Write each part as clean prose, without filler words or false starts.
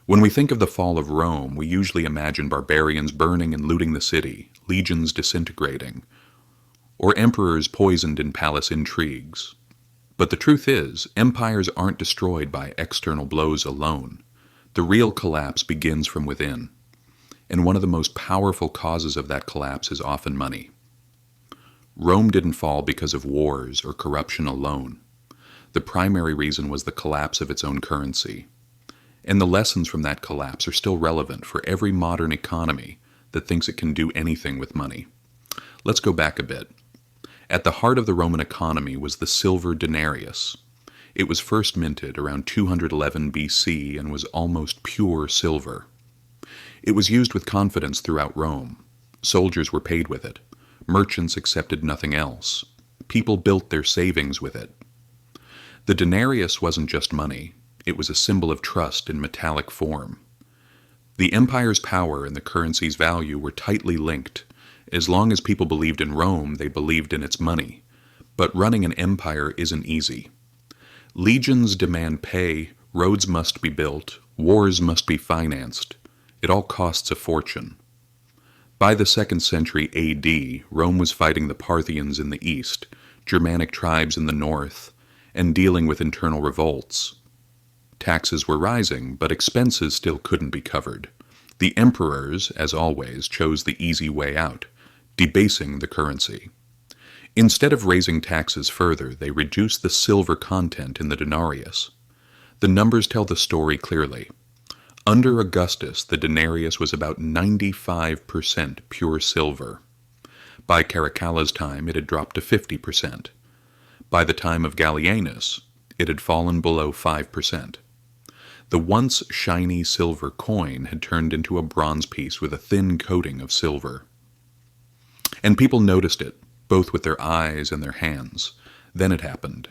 When we think of the fall of Rome, we usually imagine barbarians burning and looting the city, legions disintegrating, or emperors poisoned in palace intrigues. But the truth is, empires aren't destroyed by external blows alone. The real collapse begins from within, and one of the most powerful causes of that collapse is often money. Rome didn't fall because of wars or corruption alone. The primary reason was the collapse of its own currency. And the lessons from that collapse are still relevant for every modern economy that thinks it can do anything with money. Let's go back a bit. At the heart of the Roman economy was the silver denarius. It was first minted around 211 BC and was almost pure silver. It was used with confidence throughout Rome. Soldiers were paid with it. Merchants accepted nothing else. People built their savings with it. The denarius wasn't just money. It was a symbol of trust in metallic form. The empire's power and the currency's value were tightly linked. As long as people believed in Rome, they believed in its money. But running an empire isn't easy. Legions demand pay, roads must be built, wars must be financed. It all costs a fortune. By the 2nd century AD, Rome was fighting the Parthians in the east, Germanic tribes in the north, and dealing with internal revolts. Taxes were rising, but expenses still couldn't be covered. The emperors, as always, chose the easy way out, debasing the currency. Instead of raising taxes further, they reduced the silver content in the denarius. The numbers tell the story clearly. Under Augustus, the denarius was about 95% pure silver. By Caracalla's time, it had dropped to 50%. By the time of Gallienus, it had fallen below 5%. The once shiny silver coin had turned into a bronze piece with a thin coating of silver. And people noticed it, both with their eyes and their hands. Then it happened.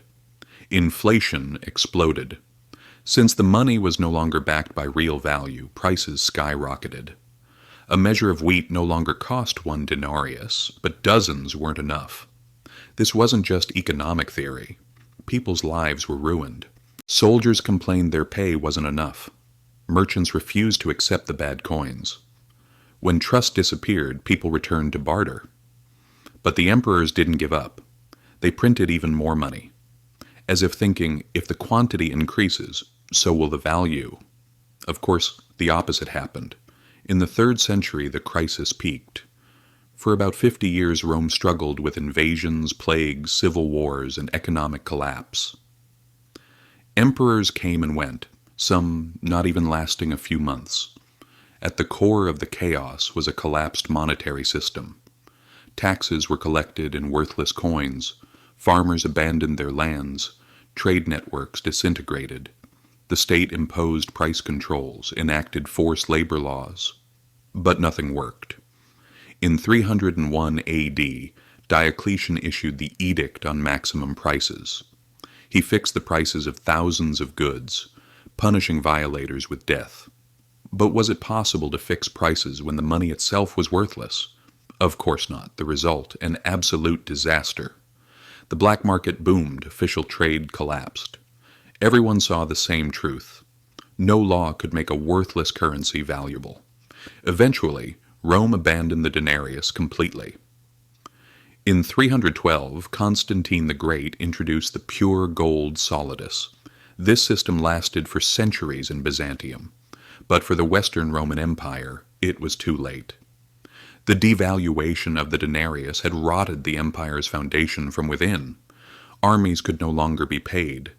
Inflation exploded. Since the money was no longer backed by real value, prices skyrocketed. A measure of wheat no longer cost 1 denarius, but dozens weren't enough. This wasn't just economic theory. People's lives were ruined. Soldiers complained their pay wasn't enough. Merchants refused to accept the bad coins. When trust disappeared, people returned to barter. But the emperors didn't give up. They printed even more money, as if thinking, if the quantity increases, so will the value. Of course, the opposite happened. In the 3rd century, the crisis peaked. For about 50 years, Rome struggled with invasions, plagues, civil wars, and economic collapse. Emperors came and went, some not even lasting a few months. At the core of the chaos was a collapsed monetary system. Taxes were collected in worthless coins, farmers abandoned their lands, trade networks disintegrated. The state imposed price controls, enacted forced labor laws. But nothing worked. In 301 AD, Diocletian issued the Edict on Maximum Prices. He fixed the prices of thousands of goods, punishing violators with death. But was it possible to fix prices when the money itself was worthless? Of course not. The result, an absolute disaster. The black market boomed, official trade collapsed. Everyone saw the same truth. No law could make a worthless currency valuable. Eventually, Rome abandoned the denarius completely. In 312, Constantine the Great introduced the pure gold solidus. This system lasted for centuries in Byzantium, but for the Western Roman Empire, it was too late. The devaluation of the denarius had rotted the empire's foundation from within. Armies could no longer be paid.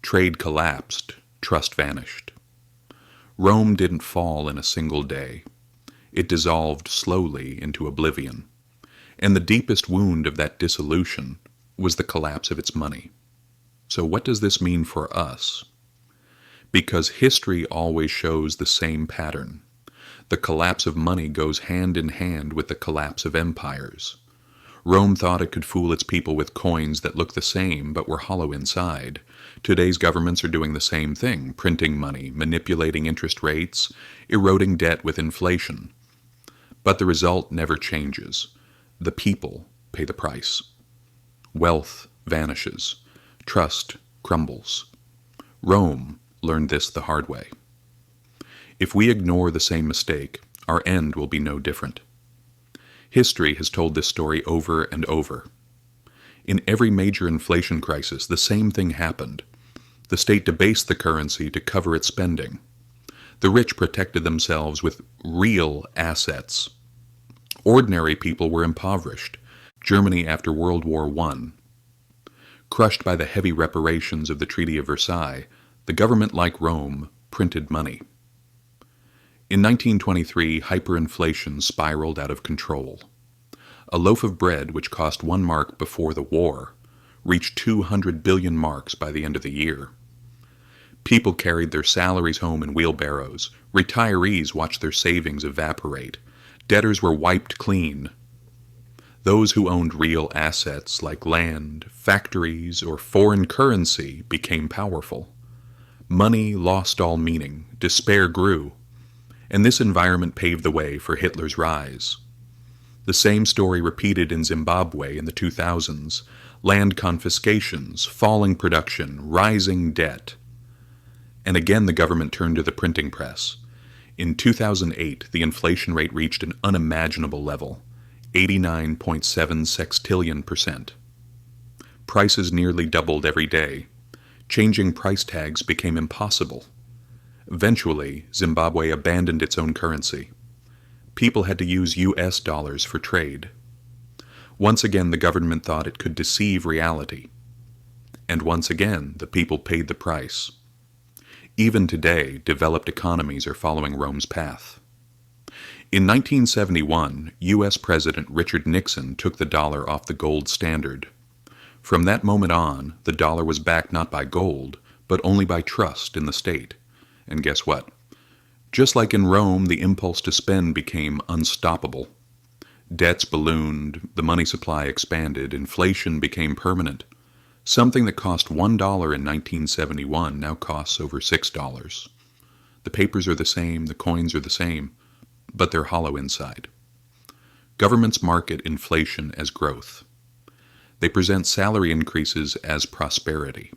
Trade collapsed. Trust vanished. Rome didn't fall in a single day. It dissolved slowly into oblivion. And the deepest wound of that dissolution was the collapse of its money. So what does this mean for us? Because history always shows the same pattern. The collapse of money goes hand in hand with the collapse of empires. Rome thought it could fool its people with coins that look the same but were hollow inside. Today's governments are doing the same thing, printing money, manipulating interest rates, eroding debt with inflation. But the result never changes. The people pay the price. Wealth vanishes. Trust crumbles. Rome learned this the hard way. If we ignore the same mistake, our end will be no different. History has told this story over and over. In every major inflation crisis, the same thing happened. The state debased the currency to cover its spending. The rich protected themselves with real assets. Ordinary people were impoverished. Germany after World War I. Crushed by the heavy reparations of the Treaty of Versailles, the government, like Rome, printed money. In 1923, hyperinflation spiraled out of control. A loaf of bread, which cost 1 mark before the war, reached 200 billion marks by the end of the year. People carried their salaries home in wheelbarrows. Retirees watched their savings evaporate. Debtors were wiped clean. Those who owned real assets like land, factories, or foreign currency became powerful. Money lost all meaning. Despair grew. And this environment paved the way for Hitler's rise. The same story repeated in Zimbabwe in the 2000s. Land confiscations, falling production, rising debt. And again the government turned to the printing press. In 2008, the inflation rate reached an unimaginable level, 89.7 sextillion%. Prices nearly doubled every day. Changing price tags became impossible. Eventually, Zimbabwe abandoned its own currency. People had to use US dollars for trade. Once again, the government thought it could deceive reality. And once again, the people paid the price. Even today, developed economies are following Rome's path. In 1971, U.S. President Richard Nixon took the dollar off the gold standard. From that moment on, the dollar was backed not by gold, but only by trust in the state. And guess what? Just like in Rome, the impulse to spend became unstoppable. Debts ballooned, the money supply expanded, inflation became permanent. Something that cost $1 in 1971 now costs over $6. The papers are the same, the coins are the same, but they're hollow inside. Governments market inflation as growth. They present salary increases as prosperity.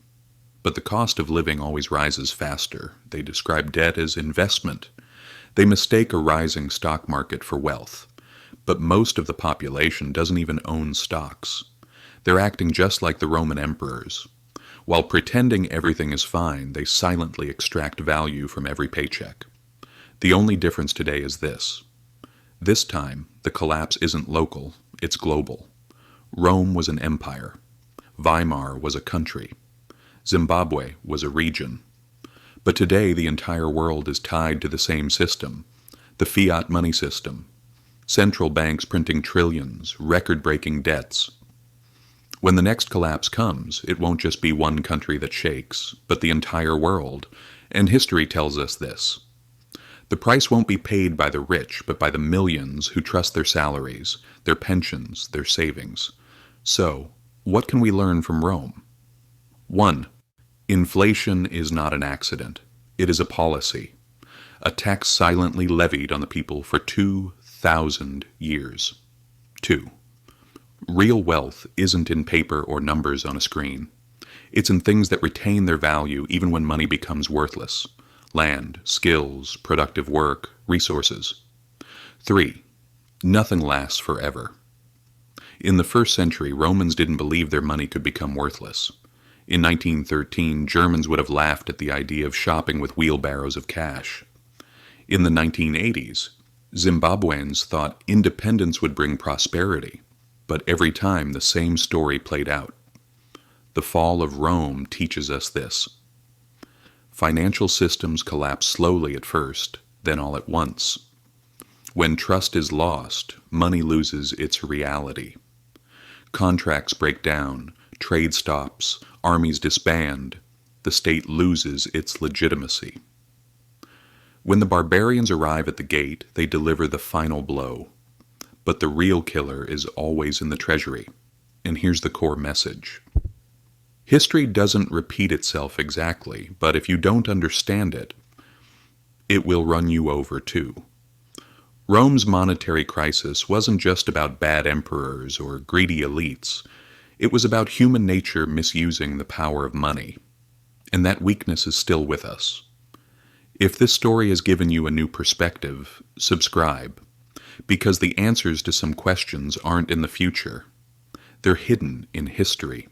But the cost of living always rises faster. They describe debt as investment. They mistake a rising stock market for wealth. But most of the population doesn't even own stocks. They're acting just like the Roman emperors. While pretending everything is fine, they silently extract value from every paycheck. The only difference today is this. This time, the collapse isn't local, it's global. Rome was an empire. Weimar was a country. Zimbabwe was a region. But today, the entire world is tied to the same system, the fiat money system. Central banks printing trillions, record-breaking debts. When the next collapse comes, it won't just be one country that shakes, but the entire world, and history tells us this. The price won't be paid by the rich, but by the millions who trust their salaries, their pensions, their savings. So, what can we learn from Rome? 1. Inflation is not an accident. It is a policy. A tax silently levied on the people for 2,000 years. 2. Real wealth isn't in paper or numbers on a screen. It's in things that retain their value even when money becomes worthless. Land, skills, productive work, resources. 3. Nothing lasts forever. In the first century, Romans didn't believe their money could become worthless. In 1913, Germans would have laughed at the idea of shopping with wheelbarrows of cash. In the 1980s, Zimbabweans thought independence would bring prosperity, but every time the same story played out. The fall of Rome teaches us this. Financial systems collapse slowly at first, then all at once. When trust is lost, money loses its reality. Contracts break down, trade stops, armies disband, the state loses its legitimacy. When the barbarians arrive at the gate, they deliver the final blow. But the real killer is always in the treasury. And here's the core message. History doesn't repeat itself exactly, but if you don't understand it, it will run you over too. Rome's monetary crisis wasn't just about bad emperors or greedy elites. It was about human nature misusing the power of money. And that weakness is still with us. If this story has given you a new perspective, subscribe, because the answers to some questions aren't in the future. They're hidden in history.